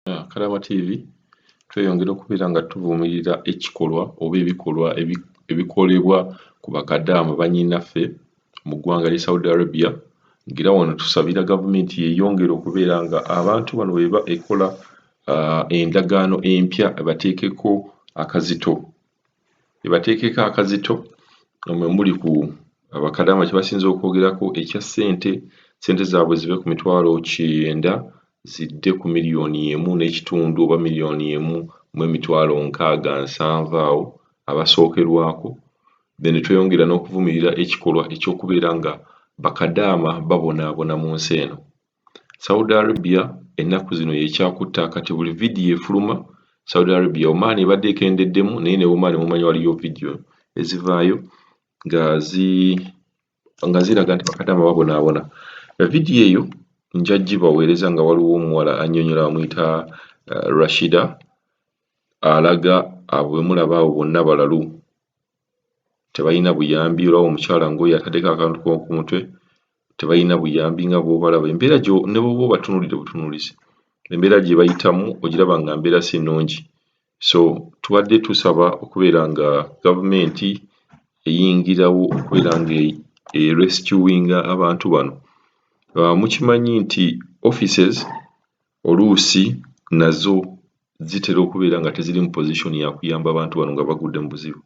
Kalama TV tweyongera okubeera nga tuvumirira ekikolwa oba ebikolwa ebikolebwa ku bakadaama bannyinaffe mu ggwanga lya Saudi Arabia, ng'era wano tusabira gavumenti yeeyongere okubeera nga abantu bano bw'eba ekola endagaano empya ebateekeko akazito mwe muli ku bakadaama kye basinza okwogerako ekya ssente zaabwe zive ku mitwalo 9 zidde ku miliyoni 1.5 oba miliyoni 1.67 awo abasookerwako. Then tweyongera n'okuvumirira ekikolwa eky'okubeera nga bakadaama babonaabona mu nsi eno. Saudi Arabia ennaku zino yekyakutta kati buli vidiyo efuluma Saudi Arabia Oman ebadde ekendeddemu naye ne Oman mumanyi waliyo vidiyo ezivaayo nga ziraga nti bakadaama babonaabona. Vidiyo eyo nja gibaweereza nga waliwo omuwala annyonnyola bamuyita Rashida alaga bwe mulaba abo bonna balalu tebalina buyambi, olaba omukyala ng'oyo ataddeko akantu ku mutwe tebalina buyambi nga bw'obalaba. Embeera ne bw'oba obatunuulidde butunuulizi, embeera gye bayitamu ogiraba nga mbeera si nnungi. So tubadde tusaba okubeera nga gavumenti eyingirawo okubeera nga rescuinga abantu bano. Mukimanyi nti offices oluusi nazo zitera okubeera nga teziri mu position ya kuyamba abantu bano nga bagudde mu buzibu.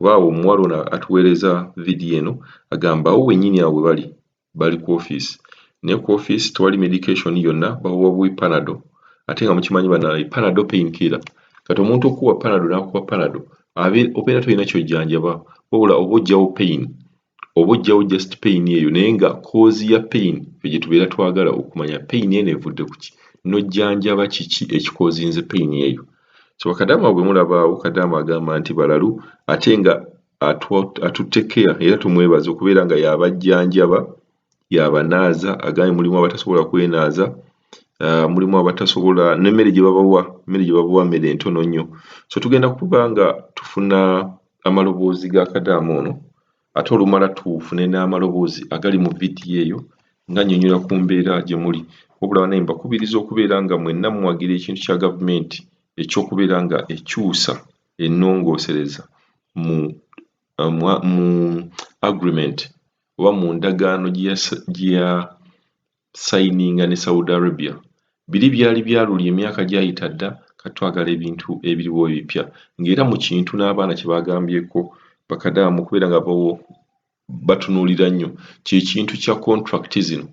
Kuba awo omuwala ono atuweereza vidiyo eno agamba awo wennyini awo we bali ku office, naye ku office tewali medication yonna, bawa buwi Panadol ate nga mukimanyi bannange Panadol pain killer. Kati omuntu okuwa Panadol n'akuwa Panadol obeera tolina ky'ojjanjaba wabula oba oggyawo pain, oba oggyawo just pain eyo naye nga cause ya pain ffe gye tubeera twagala okumanya pain eno evudde ku ki, n'ojjanjaba kiki ekikozinze pain eyo. So bakadaama bwe mulaba awo kadaama agamba nti balalu ate nga atutte care era tumwebaza okubeera nga y'abajjanjaba y'abanaaza, agambye mulimu abatasobola kwenaaza, mulimu abatasobola n'emmere gye babawa mmere ntono nnyo. So tugenda kuba nga tufuna amaloboozi ga kadaama ono ate olumala tufune n'amaloboozi agali mu vidiyo eyo nga nnyonnyola ku mbeera gye muli. Wabula bannange mbakubiriza okubeera nga mwenna muwagira ekintu kya gavumenti eky'okubeera nga ekyusa ennongoosereza mu agreement oba mu ndagaano gye yasayininga ne Saudi Arabia. Biri byali byaluli emyaka gyayita dda, kati twagala ebintu ebiriwo ebipya, ng'era mu kintu n'abaana kye bagambyeko bakadaama okubeera nga batunuulira nnyo kye kintu kya contract zino.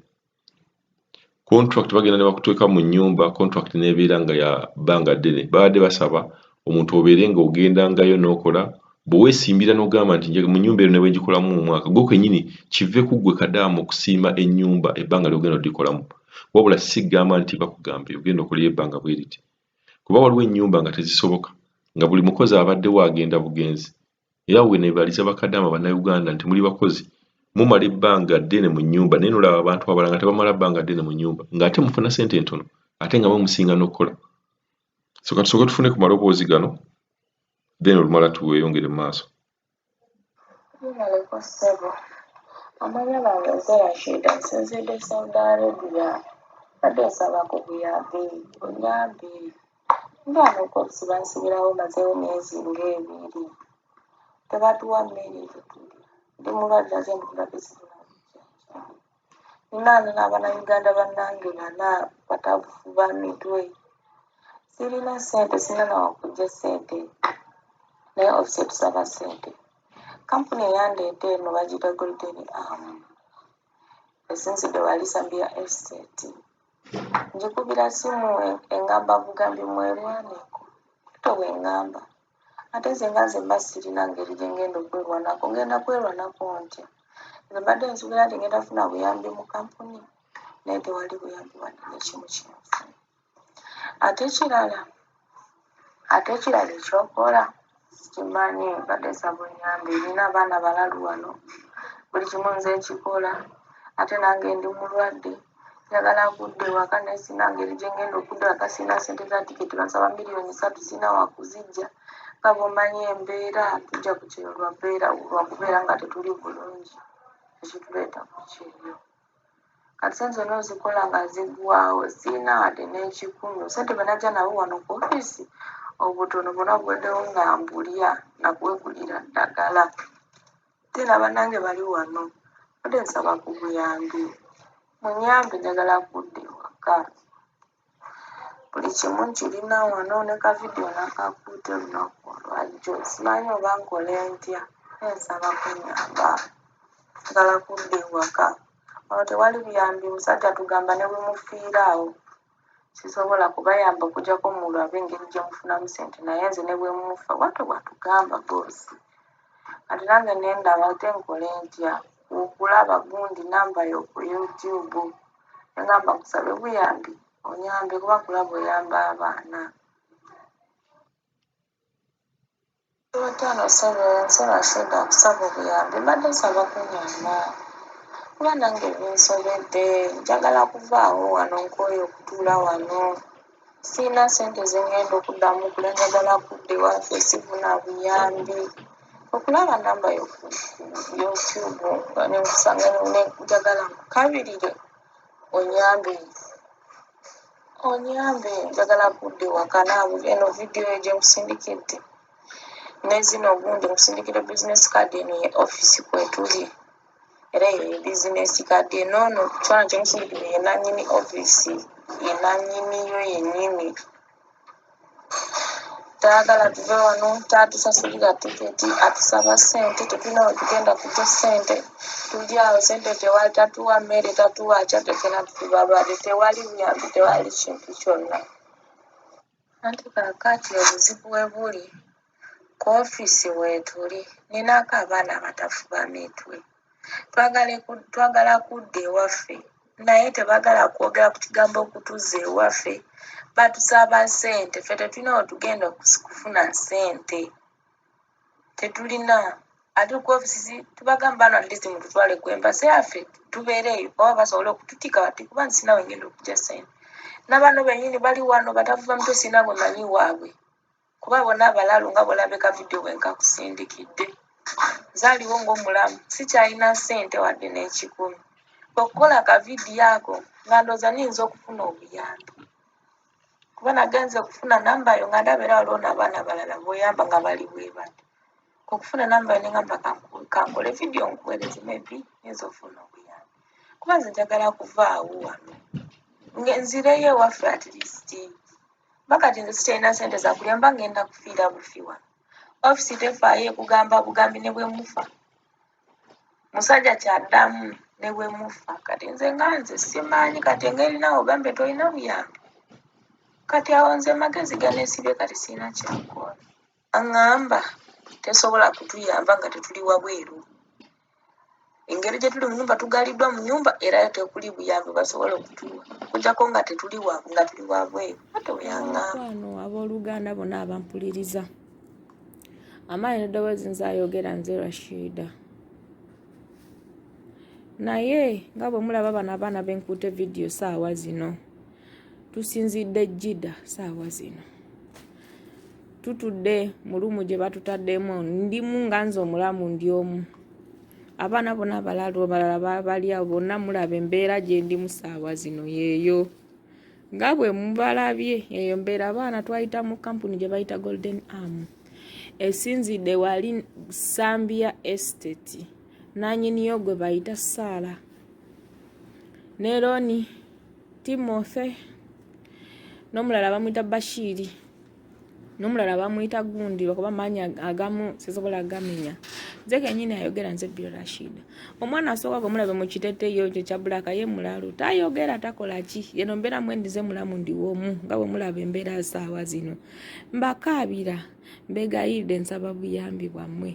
Contract bagenda ne bakuteeka mu nnyumba, contract n'ebeera nga ya bbanga ddene. Babadde basaba omuntu obeere ng'ogendangayo n'okola, bwe weesimbira n'ogamba nti mu nnyumba eno ne bwe ngikolamu mu mwaka, gwe kennyini kive ku ggwe kadaama okusiima ennyumba ebbanga ly'ogenda oddikolamu. Wabula si gamba nti bakugambe ogenda okolera ebbanga bwe riti. Kuba waliwo ennyumba nga tezisoboka, nga buli mukozi abaddewo agenda bugenzi. Era we neebaliza bakadaama bannayuganda nti muli bakozi mumala ebbanga ddene mu nnyumba naye n'olaba abantu abalala nga tebamala bbanga ddene mu nnyumba ng'ate mufuna ssente ntono ate nga mwe musinga n'okukola. So katusooke tufune ku maloboozi gano then olumala tuweyongere mu maaso. Amanya bange nze Rashida nsinzidde Saudi Arabia badde nsaba ku buyambi bunyambi ngaana okwolusi bansibirawo mazeewo myezi ng'ebiri tebatuwa mmere tutuli ndi mulwadde ate ndikula ninaana n'abannayuganda bannange bana batabufuba mitwe sirina ssente sirina nawakujja ssente naye ofisi tusaba ssente. Kampuni eyandeeta eno bagiyita Golden Arm esinzidde Walisambia Estate. Njikubira simu engamba bugambi mwerwaneko tobwengamba ate nze nga nze mba sirina ngeri gye ngenda okwerwanako, ngenda kwerwanako ntya? Nze mbadde nsuubira nti ngenda funa buyambi mu kampuni naye tewali buyambi wadde n'ekimu kyenfuna. Ate ekirala ekyokola sikimanyi, mbadde nsaba onnyambe, nina abaana balalu wano buli kimu nze ekikola ate nange ndi mulwadde njagala kudda ewaka naye sina ngeri gye ngenda okudda ewaka, sina ssente za tiketi bansaba miliyoni 3 sina wakuzijja. Nga bw'omanyi embeera tujja ku kyeyo lwa kubeera nga tetuli bulungi ekituleeta ku kyeyo. kati sente zonna ozikola nga ziggwawo sirina wadde n'ekikumi sente banajja nabo wano ku ofisi obutono bwonna bweddewo nga mbulya nakwegulira ddagala tena bannange bali wano wadde nsaba ku buyambi munyambe njagala kudda ewaka buli kimu nkirina wano ne kavidiyo nakakuute olunaku olwajjo simanyi oba nkole ntya ensaba kunyamba njagala kudda ewaka wano tewali buyambi musajja tugamba ne bwe mufiiraawo sisobola kubayamba okuggyako mulabe engeri gye mufunamu sente naye nze ne bwe mufa bwatyo bwatugamba boosi kati nange nendaba ate nkole ntya okulaba gundi namba yo ku YouTube engamba kusabe buyambi onyambe kuba kulaba oyamba abaana 5 shida kusaba obuyambi mbadde nsaba kunyamba kuba nange binsobedde njagala kuvaawo wano nkooye okutuula wano sirina sente zengenda okuddamu kula njagala kudda ewaffe sifuna buyambi okulaba namba yo ku YouTube nenkusanga njagala nkukabirire onyambe njagala kudda ewaka naawe eno vidiyo gye nkusindikidde ne zino gundi nkusindikira business card eno ye office kwetuli era ye business card enono kifaananyi kye nkusindikira ye nannyini office ye nannyiniyo yennyini tayagala tuve wano tatusasulira tiketi atusaba sente tetulina wetugenda kujja sente tuli awo sente tewali tatuwa mmere tatuwa kyate fena tubalwadde tewali buyambi tewali kintu kyonna anti kakati obuzibu we buli ku ofisi weetuli ninaako abaana abatafuba mitwe twagala kudda ewaffe naye tebaagala kwogera ku kigambo okutuzza ewaffe batusaba sente ffe tetulina wetugenda kufuna sente tetulina ate ku ofisi tubagamba bano atleast mututwale ku embasi yaffe tubeereeyo oba basobole okututika bati kuba nsina wengenda okujja sente n'abano bennyini bali wano batafuba mutwe sina bwe manyi waabwe kuba bonna abalalu nga bwolabe kavidiyo bwe nkakusindikidde zaaliwo ng'omulamu sikyalina sente wadde n'ekikumi okukola kavidiyo ako nga ndooza niyinza okufuna obuyambi kuba nagenze okufuna namba yo nga ndaba era waliwo n'abaana balala b'oyamba nga bali bwe bati okufuna namba yo nengamba kankole vidiyo nkuweereze maybe nyinza okufuna obuyambi kuba nze njagala kuvaawo wano nzireyo ewaffe at least bakati nze sikyalina sente zakulya mba ngenda kufiira bufi wano ofisi tefaayo ekugamba bugambi ne bwe mufa musajja kyaddamu ne bwe mufa kati nze nga nze simanyi kati engeri nawe ogambe tolina buyambi kati awo nze magezi ganeesibye kati sirina kyakola aŋŋamba tesobola kutuyamba nga tetuli wabweru engeri gye tuli mu nyumba tugaliddwa mu nyumba era tekuli buyambi basobole okutuwa okuggyako nga tetuli nga tuli wabweru ate weyaŋŋamba abooluganda bonna abampuliriza amaanyi n'eddoboozi nzayogera nze Rashida naye nga bwe mulaba bano abaana benkuute vidiyo saawa zino tusinzidde Jida saawa zino tutudde mu lumu gye batutaddemu ndimu nga nze omulamu ndi omu abaana bonna abalalu balala bali awo bonna mulaba embeera gye ndimu saawa zino yeeyo nga bwe mubalabye eyo mbeera abaana twayita mu kampuni gye bayita Golden Arm esinzidde wali Sambia Estate nanyiniyo gwe bayita Saala ne Roni Timothy n'omulala bamuyita Bashiri n'omulala bamuyita Gundi lwakuba maanyi agamu sisobola gamenya nze kennyini ayogera nze Bio Rashida omwana asooka gwe mulabe mu kiteeteeyo ekyo kya bbulaaka ye mulalu tayogera takola ki yeno mbeera mwendize mulamu ndi womu nga bwe mulaba embeera saawa zino mbakaabira mbegayiride nsaba buyambi bwammwe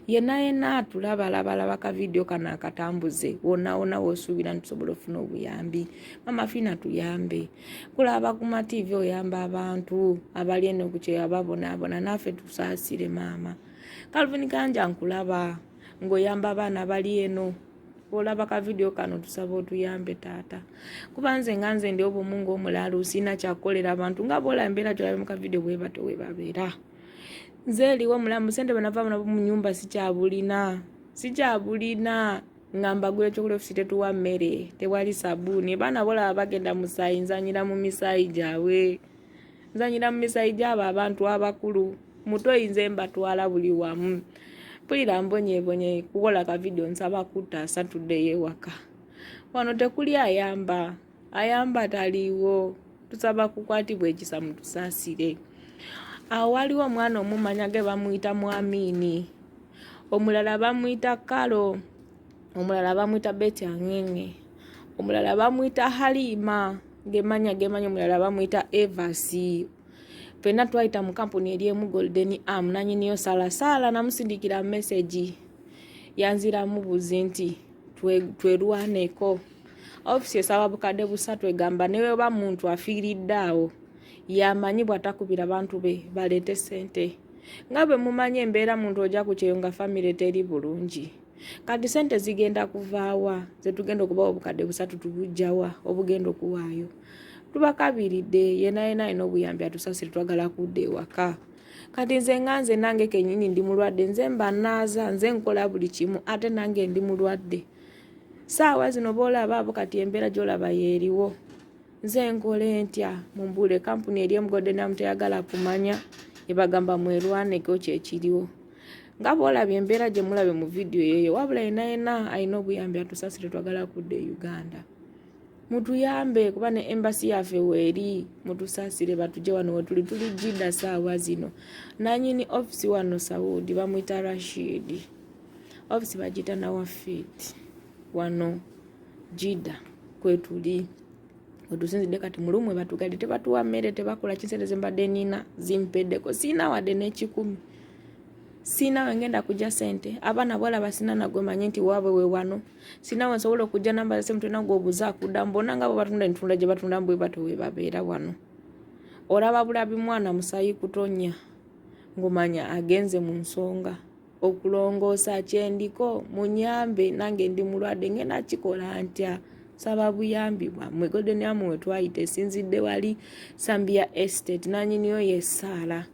yenna atulabalaba kavidiyo kano akatambuze wonna woosuubira ntusobola okufuna obuyambi mama Fina tuyambe kulaba ku mativi oyamba abantu abali eno kukyeyo ababonaabona naffe tusaasire maama Calvin Kanja nkulaba ng'oyamba abaana bali eno olaba kavidiyo kano tusaba otuyambe taata kuba nze nga nze ndi obumu ng'omulalu sina kyakukolera abantu nga bwolaba embeera gyolabe mu kavidiyo bwe bato we babeera nze eriwo mulamu sente bwe nava mu nyumba sikyabulina ngamba gule chokulya ofisi tetuwa mmere tewali sabuni bana bola bagenda musayi nzanyira mu misayi jawe nzanyira mu misayi jaba abantu abakulu mutoyinze mbatwala buli wamu pulira mbonyebonye kukola ka video nsaba kuta Saturday ewaka wano tekuli ayamba taliwo tusaba kukwatibwa ekisa mutusasire awo waliwo omwana omumanya ge bamuyita Mwamini omulala bamuyita Kalo omulala bamuyita Betty Angenge omulala bamuyita Halima gemanya omulala bamuyita Evasi pena twaita mu kampuni eri mu Golden Arm nanyiniyo Sala namusindikira message yanzira mubuzi nti twerwaneko ofisi esaba bukadde busatu egamba newe ba muntu afiiriddeawo yamanyibwa takubira bantu be balete sente nga bwe mumanye embeera muntu ojja kukyeyonga family teri bulungi kati sente zigenda kuvaawa zetugenda okubawo obukadde busatu tubujjawa obugenda okuwaayo tubakabiridde yena ino obuyambi atusasire twagala kudde ewaka kati nze nganze nange kenyini ndi mulwadde nze mbanaaza nze nkola buli kimu ate nange ndi mulwadde saawa zino boolaba abo kati embeera gyolaba yeeriwo nze nkole ntya mumbule kampuni eri mu Golden Arm teyagala kumanya ebagamba mwerwaneko kyekiriwo nga boolabye embeera gye mulabe mu video yeyo wabula yena alina obuyambi atusasire twagala kudde Uganda mutuyambe kuba ne embassy yaffe weeri mutusasire batuje wano wetuli Jida saawa zino nanyini office wano Saudi bamuyita Rashid office bagita nawa fit wano Jida kwetuli otusinzidde kati mulumwe batugadde tebatuwa mmere tebakola kisente zembadde nina zimpeddeko sina wadde n'ekikumi sina wengenda kujja sente abana bwala basina nagwe manyi nti waabwe we wano sina wensobola okujja namba za muntu nagwe obuza akudda mbona nga bo batunda entunda gye batunda mbwe bato we babeera wano olaba bulabi mwana musayi kutonya ngomanya agenze mu nsonga okulongoosa kyendiko munyambe nange ndi mulwadde ngenda kikola ntya saba buyambi bwammwe Golden Arm we twayite sinzidde wali Sambia Estate nanyiniyo ye Sala